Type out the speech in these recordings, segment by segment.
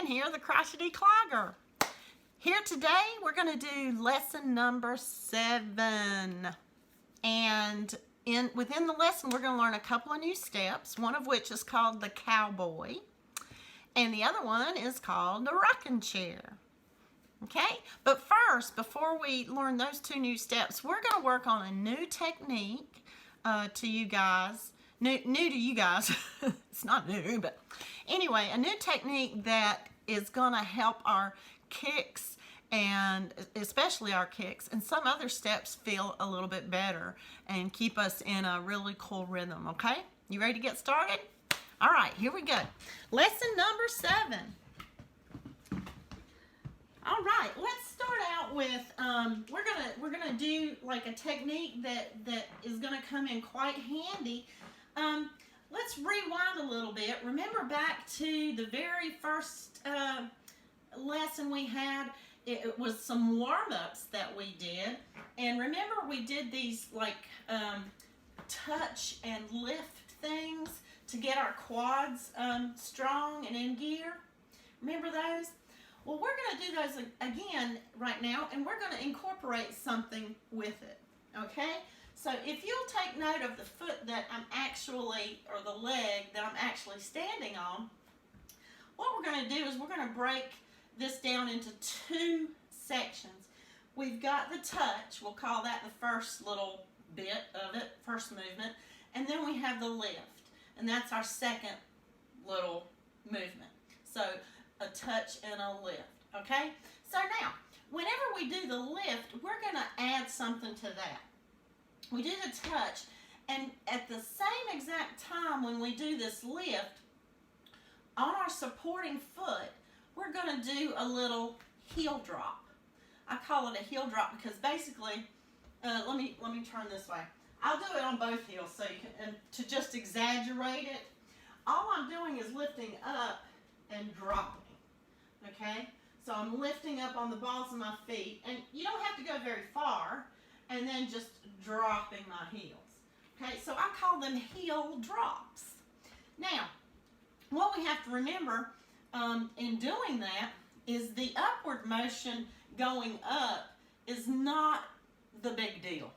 Marieanne here, the Crochety Clogger. Here today we're going to do lesson number 7. And within the lesson we're going to learn a couple of new steps, one of which is called the Cowboy, and the other one is called the Rockin Chair. Okay, but first, before we learn those 2 new steps, we're going to work on a new technique to you guys. New to you guys. It's not new, but anyway, a new technique that is going to help our kicks, and especially our kicks and some other steps, feel a little bit better and keep us in a really cool rhythm. Okay, you ready to get started? All right, here we go. Lesson number 7. All right, let's start out with we're gonna do like a technique that is gonna come in quite handy. Let's rewind a little bit. Remember back to the very first lesson we had. It was some warm-ups that we did, and remember we did these like touch and lift things to get our quads strong and in gear. Remember those? Well, we're going to do those again right now, and we're going to incorporate something with it, okay? So if you'll take note of the foot that I'm actually, or the leg that I'm actually standing on, what we're going to do is we're going to break this down into 2 sections. We've got the touch, we'll call that the first little bit of it, first movement, and then we have the lift, and that's our second little movement. So a touch and a lift, okay? So now, whenever we do the lift, we're going to add something to that. We do the touch, and at the same exact time when we do this lift, on our supporting foot, we're going to do a little heel drop. I call it a heel drop because basically, let me turn this way. I'll do it on both heels so you can, and to just exaggerate it, all I'm doing is lifting up and dropping. Okay, so I'm lifting up on the balls of my feet, and you don't have to go very far, and then just dropping my heels. Okay, so I call them heel drops. Now, what we have to remember in doing that is the upward motion going up is not the big deal.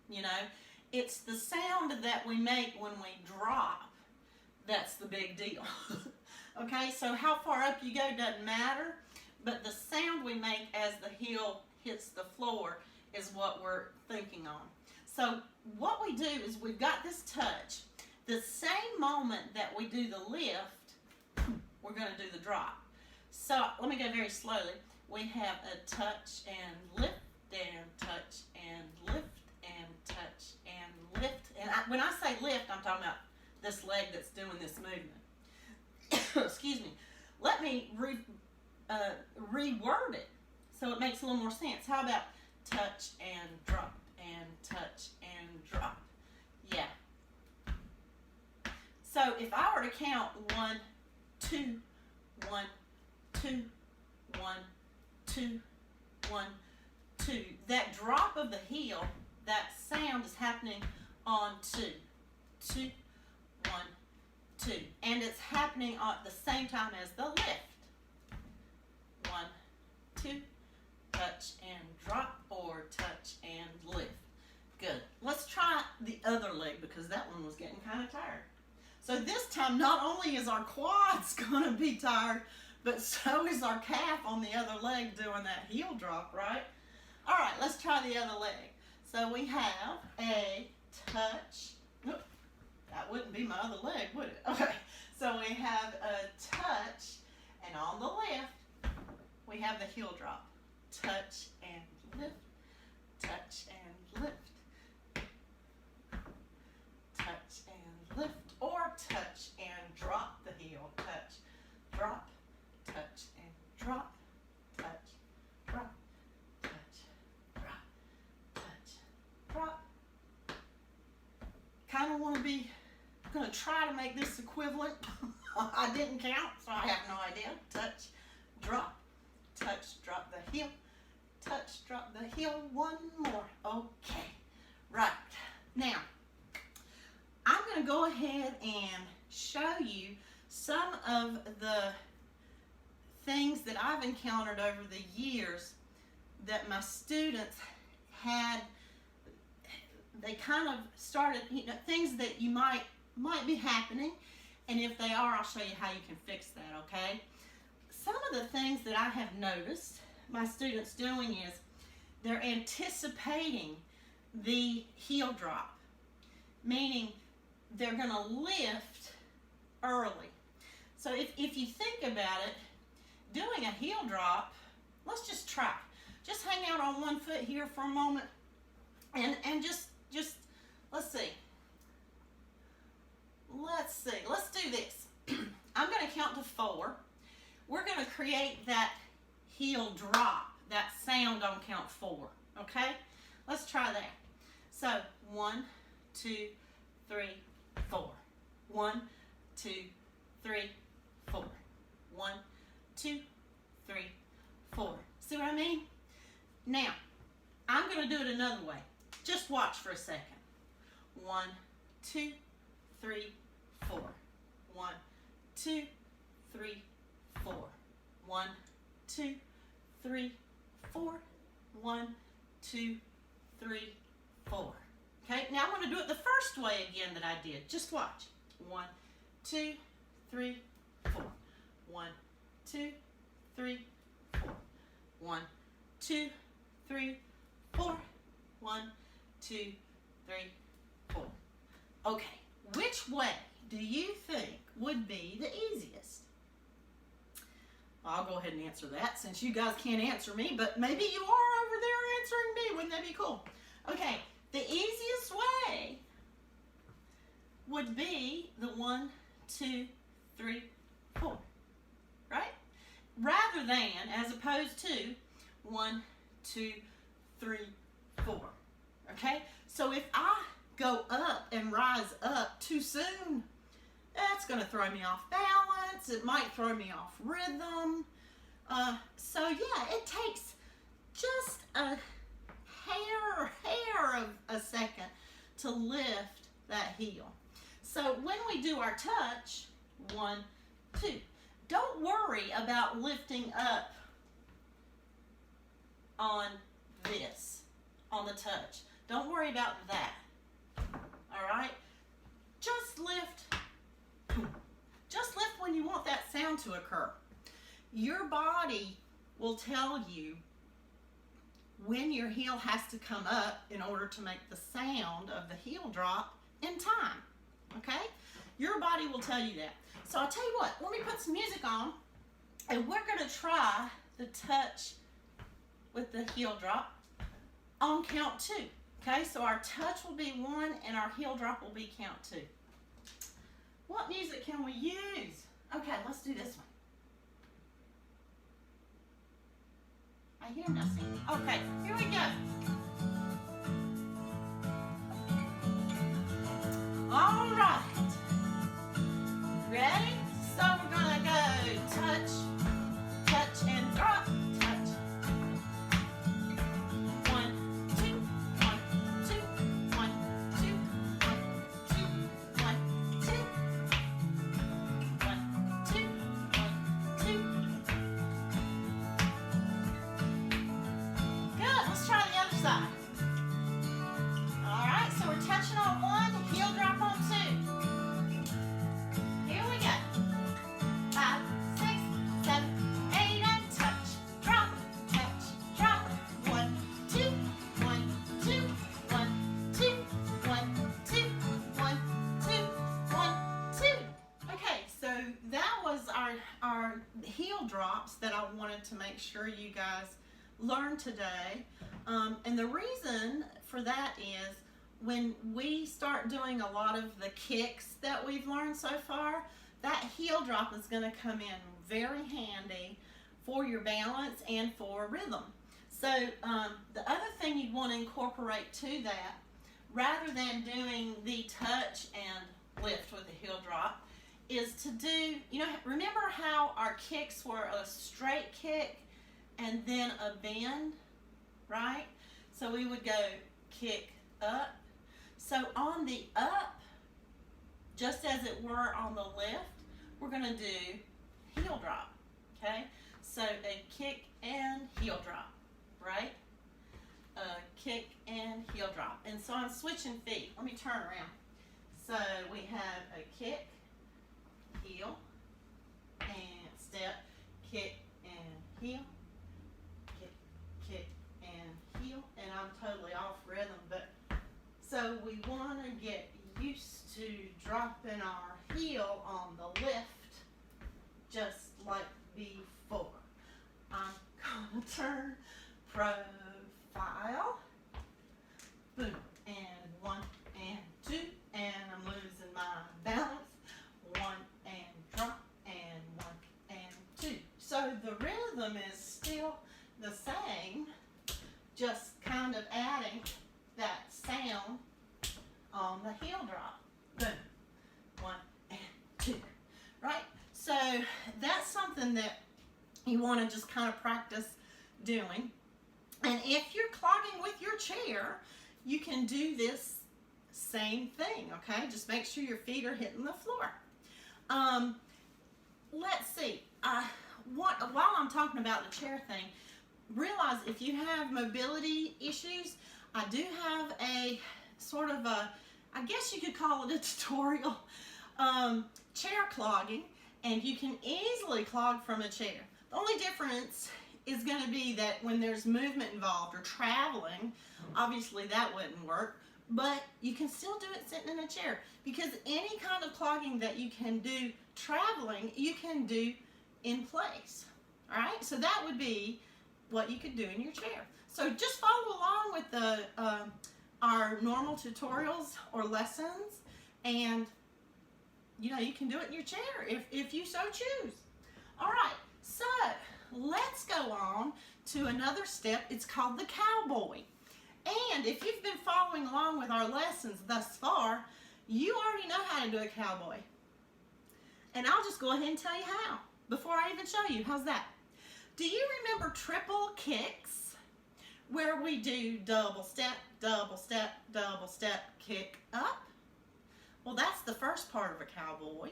You know, it's the sound that we make when we drop that's the big deal. Okay, so how far up you go doesn't matter, but the sound we make as the heel hits the floor is what we're thinking on. So what we do is we've got this touch. The same moment that we do the lift, we're going to do the drop. So let me go very slowly. We have a touch and lift and touch and lift and touch and lift. And when I say lift, I'm talking about this leg that's doing this movement. Excuse me. Let me reword it so it makes a little more sense. How about touch and drop and touch and drop? Yeah. So if I were to count 1, 2, 1, 2, 1, 2, 1, 2, that drop of the heel, that sound is happening on 2, 2, 1, 2, and it's happening at the same time as the lift. 1, 2, touch and drop, or touch and lift. Good. Let's try the other leg because that one was getting kind of tired. So this time, not only is our quads going to be tired, but so is our calf on the other leg doing that heel drop, right? All right, let's try the other leg. So we have a touch. Nope. That wouldn't be my other leg, would it? Okay, so we have a touch, and on the lift, we have the heel drop. Touch and lift, touch and lift, touch and lift, or touch and drop the heel. Touch, drop, touch and drop, touch, drop, touch, drop, touch, drop. Kind of want to be... I'm going to try to make this equivalent. I didn't count, so I have no idea. Touch, drop, touch, drop the heel, touch, drop the heel. One more. Okay. Right. Now, I'm going to go ahead and show you some of the things that I've encountered over the years that my students had, they kind of started, you know, things that you might be happening, and if they are, I'll show you how you can fix that, okay? Some of the things that I have noticed my students doing is they're anticipating the heel drop, meaning they're going to lift early. So if you think about it, doing a heel drop, let's just try. Just hang out on one foot here for a moment and just let's see. Let's do this. I'm going to count to 4. We're going to create that heel drop, that sound on count 4, okay? Let's try that. So 1, 2, 3, 4. 1, 2, 3, 4. 1, 2, 3, 4. See what I mean? Now, I'm going to do it another way. Just watch for a second. 1, 2, 3, 4. 1, 2, 3, 4. 1, 2, 3, 4. 1, 2, 3, 4. Okay, now I'm going to do it the first way again that I did. Just watch. 1, 2, 3, 4. 1, 2, 3, 4. 1, 2, 3, 4. 1, 2, 3, 4. Okay, which way do you think would be the easiest? I'll go ahead and answer that since you guys can't answer me, but maybe you are over there answering me. Wouldn't that be cool? Okay, the easiest way would be the 1, 2, 3, 4, right? Rather than, as opposed to 1, 2, 3, 4, okay? So if I go up and rise up too soon, that's going to throw me off balance. It might throw me off rhythm. So yeah, it takes just a hair of a second to lift that heel. So when we do our touch, 1, 2, don't worry about lifting up on this, on the touch. Don't worry about that. All right? Just lift when you want that sound to occur. Your body will tell you when your heel has to come up in order to make the sound of the heel drop in time, okay? Your body will tell you that. So I'll tell you what, let me put some music on, and we're gonna try the touch with the heel drop on count 2, okay? So our touch will be 1 and our heel drop will be count 2. What music can we use? Okay, let's do this one. I hear nothing. Okay, here we go. All right. Ready? So we're gonna go touch, touch and drop, touch. 1, 2, 1, 2, 1, 2, 1, 2, 1, 2. 1, 2, 1, 2. Good, let's try the other side. All right, so we're touching on 1, heel drop on 2. Here we go. 5, 6, 7, 8, and touch, drop, drop. 1, 2, 1, 2, 1, 2, 1, 2, 1, 2, 1, 2. Okay, so that was our heel drops that I wanted to make sure you guys learned today. And the reason for that is when we start doing a lot of the kicks that we've learned so far, that heel drop is going to come in very handy for your balance and for rhythm. So the other thing you'd want to incorporate to that, rather than doing the touch and lift with the heel drop, is to do, you know, remember how our kicks were a straight kick and then a bend, right? So we would go kick up. So on the up, just as it were on the lift, we're going to do heel drop, okay? So a kick and heel drop, right? A kick and heel drop. And so I'm switching feet. Let me turn around. So we have a kick, heel, and step, kick and heel, kick and heel. And I'm totally off rhythm, but so we want to get used to dropping our heel on the lift just like before. I'm gonna turn profile, boom, and 1 and 2, and I'm losing my balance, 1 and drop, and 1 and 2. So the rhythm is still the same, just kind of adding that sound on the heel drop, boom, 1 and 2, right? So that's something that you want to just kind of practice doing. And if you're clogging with your chair, you can do this same thing, okay? Just make sure your feet are hitting the floor. Let's see. While I'm talking about the chair thing, realize if you have mobility issues, I do have a sort of a, I guess you could call it a tutorial, chair clogging, and you can easily clog from a chair. The only difference is going to be that when there's movement involved or traveling, obviously that wouldn't work, but you can still do it sitting in a chair, because any kind of clogging that you can do traveling, you can do in place. All right, so that would be what you could do in your chair. So just follow along with the our normal tutorials or lessons, and you can do it in your chair if you so choose. All right, so let's go on to another step. It's called the cowboy. And if you've been following along with our lessons thus far, you already know how to do a cowboy. And I'll just go ahead and tell you how before I even show you. How's that? Do you remember triple kicks where we do double step, kick up? Well, that's the first part of a cowboy.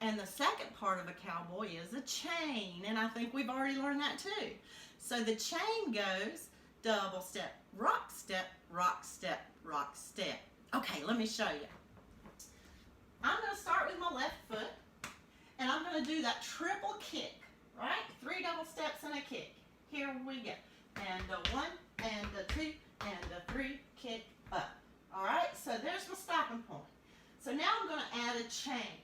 And the second part of a cowboy is a chain. And I think we've already learned that too. So the chain goes double step, rock step, rock step, rock step. Okay, let me show you. I'm going to start with my left foot, and I'm going to do that triple kick, right? 3 double steps and a kick. Here we go. And a 1, and a 2, and a 3, kick up. All right, so there's my stopping point. So now I'm going to add a chain.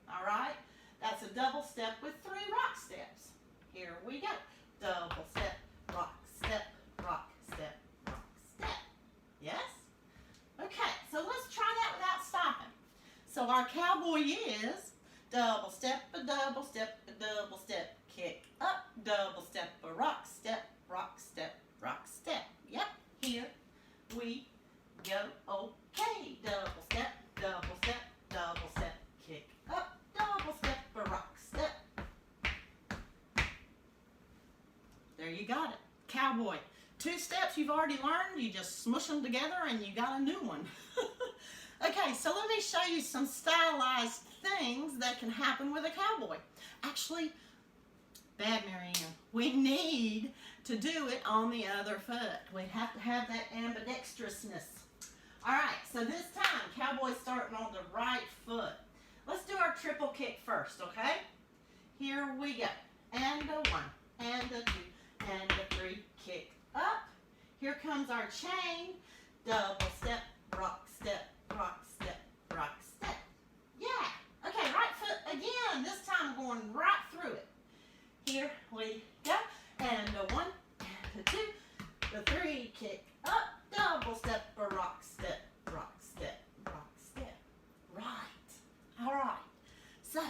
All right, that's a double step with 3 rock steps. Here we go. Double step, rock step, rock step, rock step. Yes? Okay, so let's try that without stopping. So our cowboy is double step, a double step, a double step, kick up, double step, a rock step, rock step, rock step. Yep, here we go. Okay, double step, double step, double step, kick up, double step, a rock step. There you got it. Cowboy. 2 steps you've already learned, you just smush them together and you got a new one. Okay, so let me show you some stylized things that can happen with a cowboy. Actually, bad Marieanne, we need to do it on the other foot. We have to have that ambidextrousness. All right, so this time, cowboy starting on the right foot. Let's do our triple kick first, okay? Here we go. And a 1, and a 2, and a 3, kick up. Here comes our chain. Double step, rock step, rock step, rock step. Yeah. Okay, right foot again. This time going right through it. Here we go. And a 1, and a 2, the 3, kick up. Double step, a rock step, rock step, rock step. Right. All right. So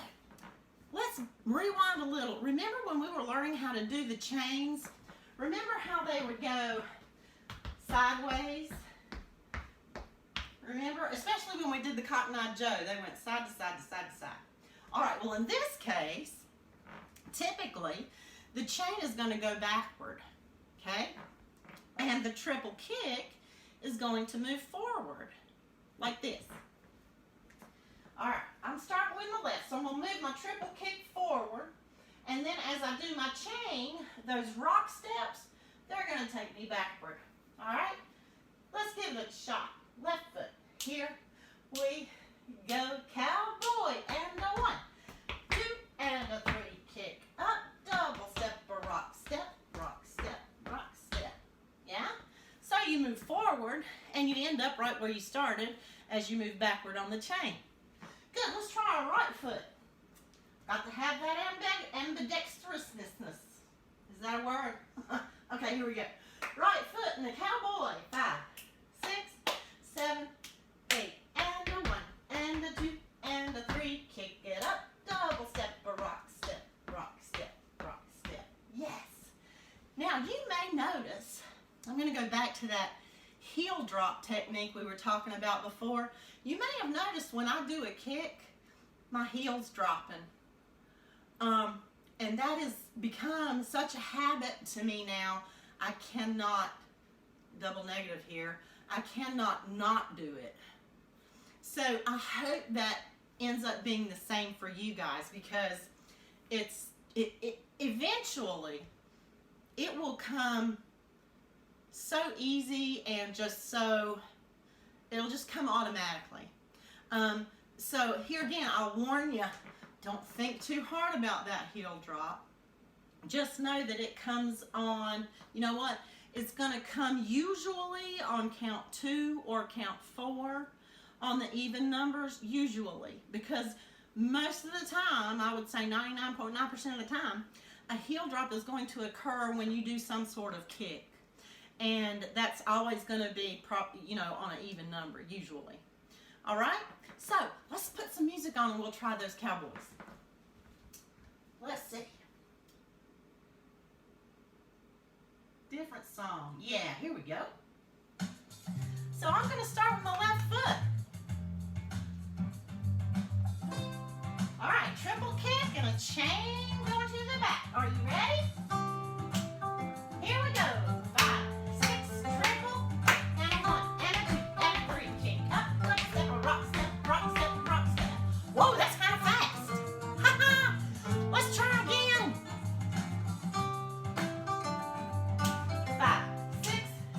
let's rewind a little. Remember when we were learning how to do the chains? Remember how they would go sideways? Remember? Especially when we did the Cotton Eye Joe. They went side to side to side to side. All right, well in this case, typically, the chain is going to go backward, okay? And the triple kick is going to move forward, like this. All right, I'm starting with my left, so I'm going to move my triple kick forward, And then as I do my chain, those rock steps, they're going to take me backward. All right? Let's give it a shot. Left foot. Here we go. Cowboy. And a 1, 2, and a 3. Kick up. Double step, a rock step, rock step, rock step. Yeah? So you move forward and you end up right where you started as you move backward on the chain. Good. Let's try our right foot. Got to have that ambidextrousness. Is that a word? Okay, here we go. Right foot and the cowboy. 5, 6, 7, 8, and a 1, and a 2, and a 3. Kick it up. Double step, a rock step, rock step, rock step. Yes. Now you may notice, I'm going to go back to that heel drop technique we were talking about before. You may have noticed when I do a kick, my heel's dropping. And that has become such a habit to me now, I cannot, double negative here, I cannot not do it. So I hope that ends up being the same for you guys, because eventually it will come so easy and just so, it'll just come automatically. So here again, I'll warn you, don't think too hard about that heel drop. Just know that it comes on, you know what, it's going to come usually on count 2 or count 4 on the even numbers, usually, because most of the time, I would say 99.9% of the time, a heel drop is going to occur when you do some sort of kick. And that's always going to be, on an even number, usually. All right? So, let's put some music on and we'll try those cowboys. Let's see. Different song. Yeah, here we go. So, I'm going to start with my left foot. All right, triple kick and a chain going to the back. Are you ready? Here we go. 5, 6, triple, and a 1, and a 2, and a 3. Kick up, rock step, a rock step, rock step, rock step. Whoa, that's kind of fast. Ha-ha! Let's try again. 5, 6,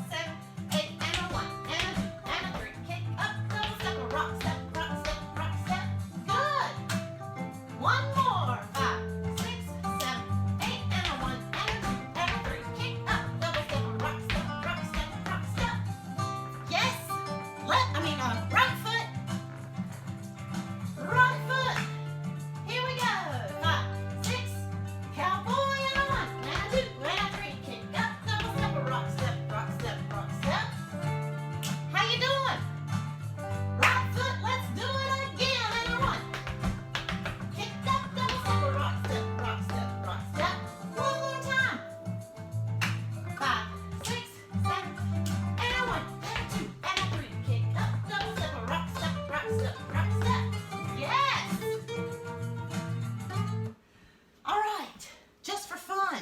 7, 8, and a 1, and a 2, and a 3. Kick up, double step, a rock step, rock step, rock step. Good. One more. 5, 6, 7, 8, and a 1, and a 2, and a 3. Kick up, double step, a rock step, rock step, rock step. Yes. Right foot. Right foot. Here we go. 5, 6, cowboy, and a 1, and a 2, and a 3. Kick up, double step, a rock step, rock step, rock step. How you doing? Right foot. Let's do it again. And a 1. Kick up, double step, a rock step, rock step, rock step. One more time. 5, 6, 7, and a 1, and a 2, and a 3. Kick up, double step, a rock step, rock step, rock step. Yes. All right. Just for fun,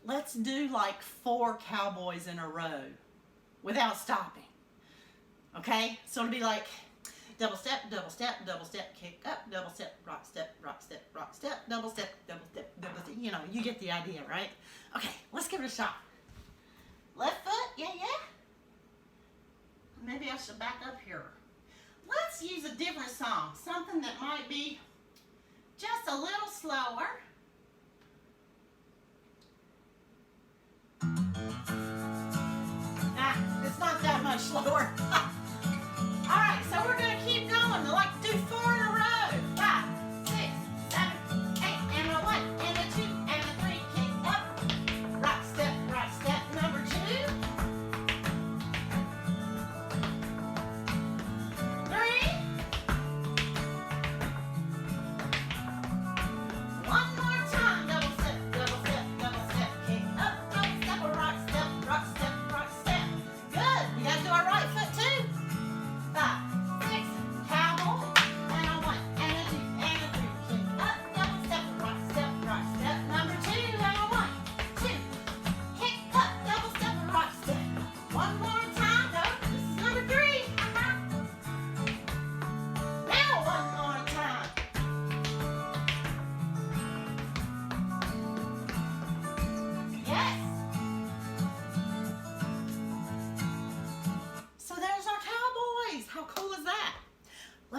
let's do like 4 cowboys in a row without stopping. Okay? So it'll be like double step, kick up, double step, rock step, rock step, rock step, double step, double step, double step. You know, you get the idea, right? Okay, let's give it a shot. Left foot, yeah. Maybe I should back up here. Let's use a different song, something that might be just a little slower. It's not that much slower. All right, so we're going to keep going. I like to do 4 in a row. 5, 6, 7, 8, and a 1, and a 2, and a 3. Kick up, rock step, number 2. 3. One more time. Double step, kick up, double step, a rock step, rock step, rock step. Good. We got to do our right foot too.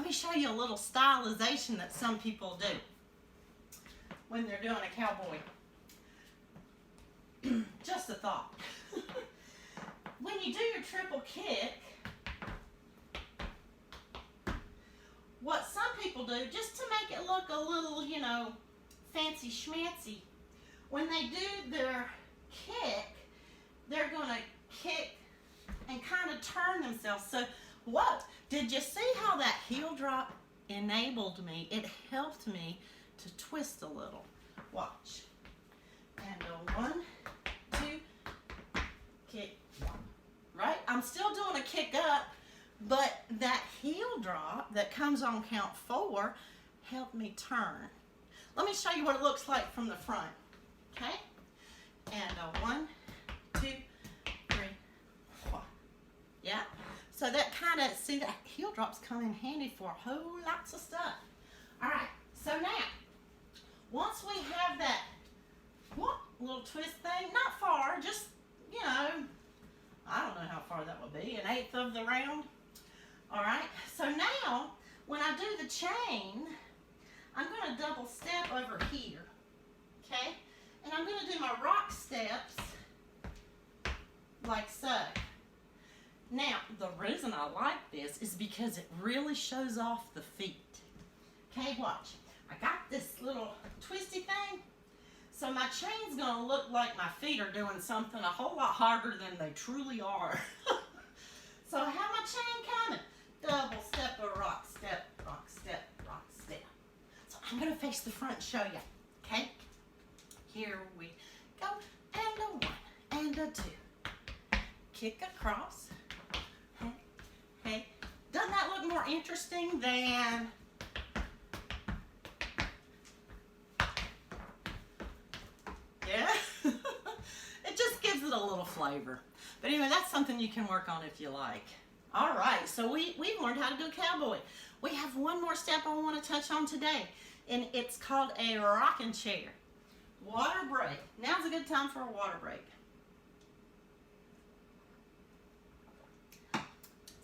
me show you a little stylization that some people do when they're doing a cowboy. Just a thought. When you do your triple kick, what some people do, just to make it look a little, you know, fancy schmancy, when they do their kick, they're going to kick and kind of turn themselves. So, whoa, did you see how that heel drop enabled me? It helped me to twist a little. Watch. And a 1, 2, kick, 1. Right? I'm still doing a kick up, but that heel drop that comes on count 4 helped me turn. Let me show you what it looks like from the front. Okay? And a 1, 2, 3, 4. Yeah? So that kind of, see, that heel drops come in handy for a whole lots of stuff. All right, so now, once we have that little twist thing, not far, just, you know, I don't know how far that would be, 1/8 of the round. All right, so now, when I do the chain, I'm going to double step over here, okay? And I'm going to do my rock steps like so. Now, the reason I like this is because it really shows off the feet. Okay, watch. I got this little twisty thing, so my chain's going to look like my feet are doing something a whole lot harder than they truly are. So I have my chain coming. Double step, a rock step, rock step, rock step. So I'm going to face the front and show you. Okay? Here we go. And a 1 and a 2. Kick across. Hey, hey. Doesn't that look more interesting than... Yeah? It just gives it a little flavor. But anyway, that's something you can work on if you like. All right, so we've learned how to do a cowboy. We have one more step I want to touch on today, and it's called a rocking chair. Water break. Now's a good time for a water break.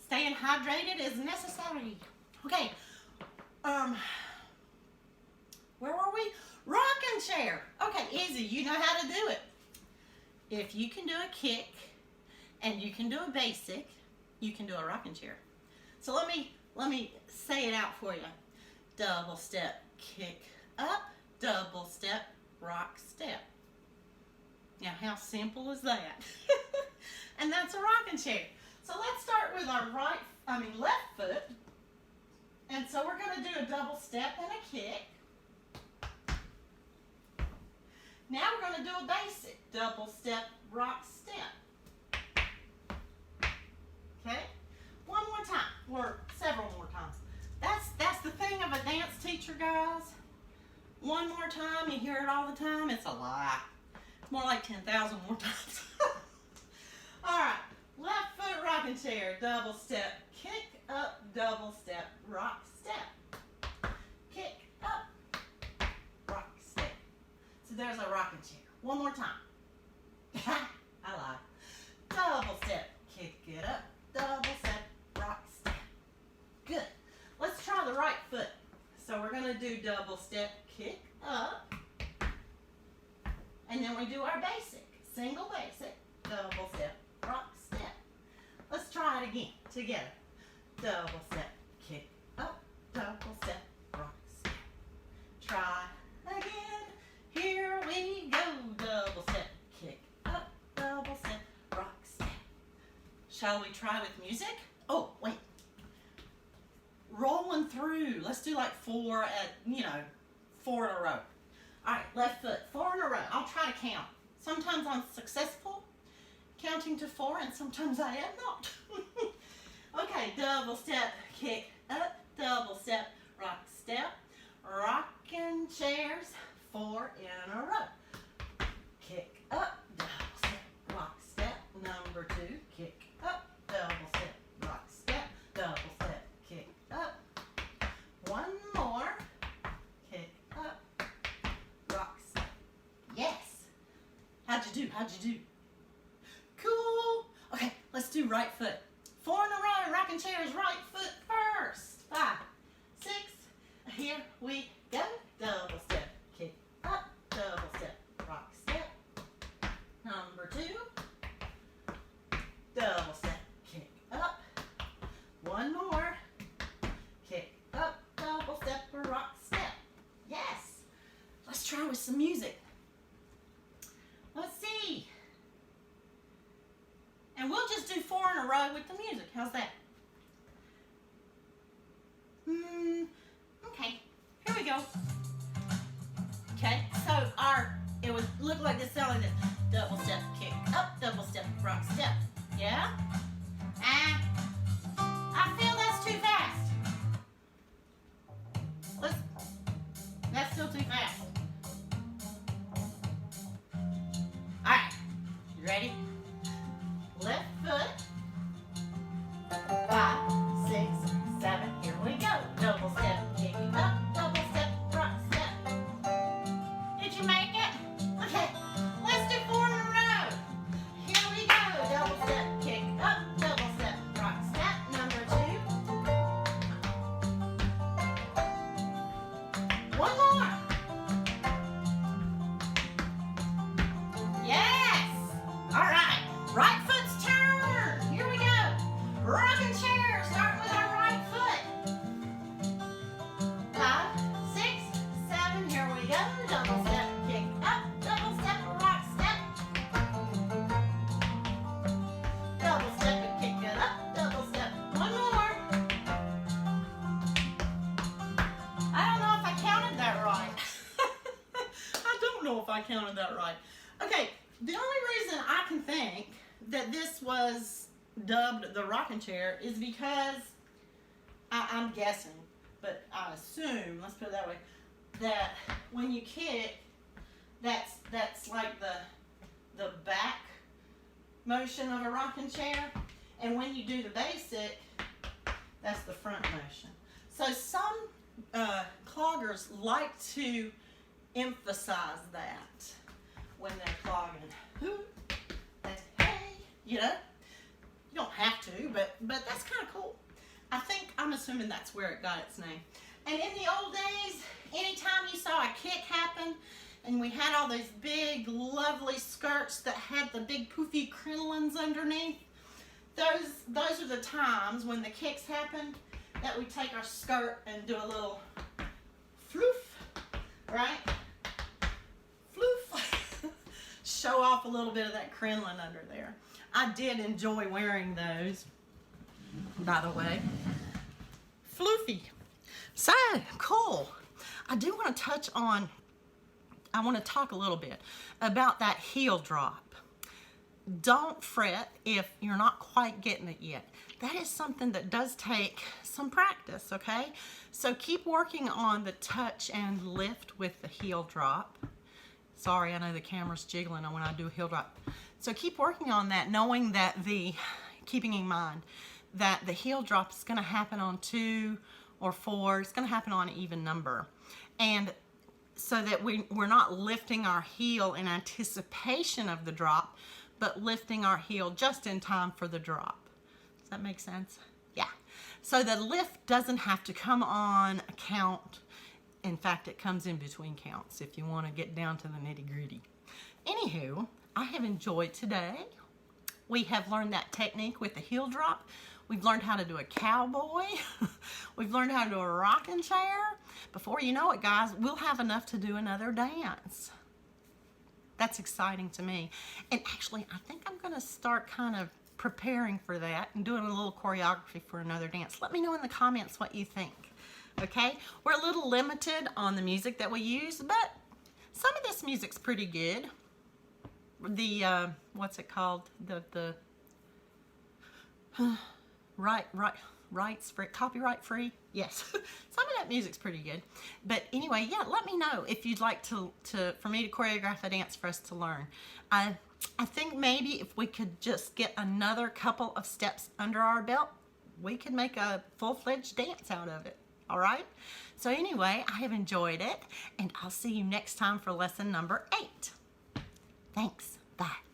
Staying hydrated is necessary. Okay, where were we? Rockin chair. Okay, easy. You know how to do it. If you can do a kick and you can do a basic, you can do a rocking chair. So let me say it out for you. Double step, kick up, double step, rock step. Now how simple is that? And that's a rocking chair. So let's start with our left foot. And so we're going to do a double step and a kick. Now we're going to do a basic. Double step, rock step. Okay? One more time, or several more times. That's the thing of a dance teacher, guys. One more time, you hear it all the time, it's a lie. More like 10,000 more times. All right, left foot rocking chair, double step, kick up, double step, rock step. Kick up, rock step. So there's a rocking chair. One more time. I lied. Double step, kick it up, double step, rock step. Good. Let's try the right foot. So we're going to do double step, kick up, and then we do our basic. Single basic, double step, rock step. Let's try it again together. Double step, kick up, double step, rock step. Try again. Here we go. Double step, kick up, double step, rock step. Shall we try with music? Oh, wait. Rolling through. Let's do like 4 in a row. All right, left foot, 4 in a row. I'll try to count. Sometimes I'm successful counting to 4, and sometimes I am not. Okay, double step, kick up, double step, rock step, rocking chairs, 4 in a row. Kick up, double step, rock step, number 2, kick up, double step, rock step, double step, kick up. One more, kick up, rock step. Yes. How'd you do? How'd you do? Cool. Okay, let's do right foot. 4 in a row, rocking chairs, right foot first. 5, Here we go. Double step, kick up, double step, rock step. Number 2. Double step, kick up. One more. Kick up, double step, rock step. Yes. Let's try with some music. Let's see. And we'll just do 4 in a row with the music. How's that? Okay. Here we go. Okay. So it would look like this, sound like this. Double step, kick up, double step, rock step. Yeah? I feel that's too fast. That's still too fast. All right. You ready? Left foot. 5, 6, 7. Here we go. Double step, kick up, double step, rock step. Did you make it? Okay. Let's do 4 in a row. Here we go. Double step, kick up, double step, rock step. Number 2. One more. Yes. All right. Right foot's turn. Here we go. Rockin Chair. Start with our right foot. 5, 6, 7. Here we go. Double step, kick up, double step, rock step. Double step and kick it up, double step. One more. I don't know if I counted that right. I don't know if I counted that right. Okay, the only reason I can think that this was dubbed the Rockin Chair is because I'm guessing, but I assume, let's put it that way, that when you kick, that's like the back motion of a rocking chair, and when you do the basic, that's the front motion. So some cloggers like to emphasize that when they're clogging. Hey, you know, you don't have to, but that's kind of cool. I'm assuming that's where it got its name. And in the old days, anytime you saw a kick happen, and we had all those big, lovely skirts that had the big poofy crinolines underneath, those are the times when the kicks happened that we take our skirt and do a little floof, right? Floof. Show off a little bit of that crinoline under there. I did enjoy wearing those, by the way. Floofy. So, cool. I do want to I want to talk a little bit about that heel drop. Don't fret if you're not quite getting it yet. That is something that does take some practice, okay? So keep working on the touch and lift with the heel drop. Sorry, I know the camera's jiggling when I do a heel drop. So keep working on that, knowing that keeping in mind that the heel drop is going to happen on 2 or 4. It's going to happen on an even number. And so that we're not lifting our heel in anticipation of the drop, but lifting our heel just in time for the drop. Does that make sense? Yeah. So the lift doesn't have to come on a count. In fact, it comes in between counts if you want to get down to the nitty-gritty. Anywho, I have enjoyed today. We have learned that technique with the heel drop. We've learned how to do a cowboy. We've learned how to do a rocking chair. Before you know it, guys, we'll have enough to do another dance. That's exciting to me. And actually, I think I'm going to start kind of preparing for that and doing a little choreography for another dance. Let me know in the comments what you think. Okay? We're a little limited on the music that we use, but some of this music's pretty good. The, what's it called? The rights free, copyright free. Yes, some of that music's pretty good. But anyway, yeah, let me know if you'd like for me to choreograph a dance for us to learn. I think maybe if we could just get another couple of steps under our belt, we could make a full-fledged dance out of it. All right? So anyway, I have enjoyed it, and I'll see you next time for lesson number 8. Thanks. Bye.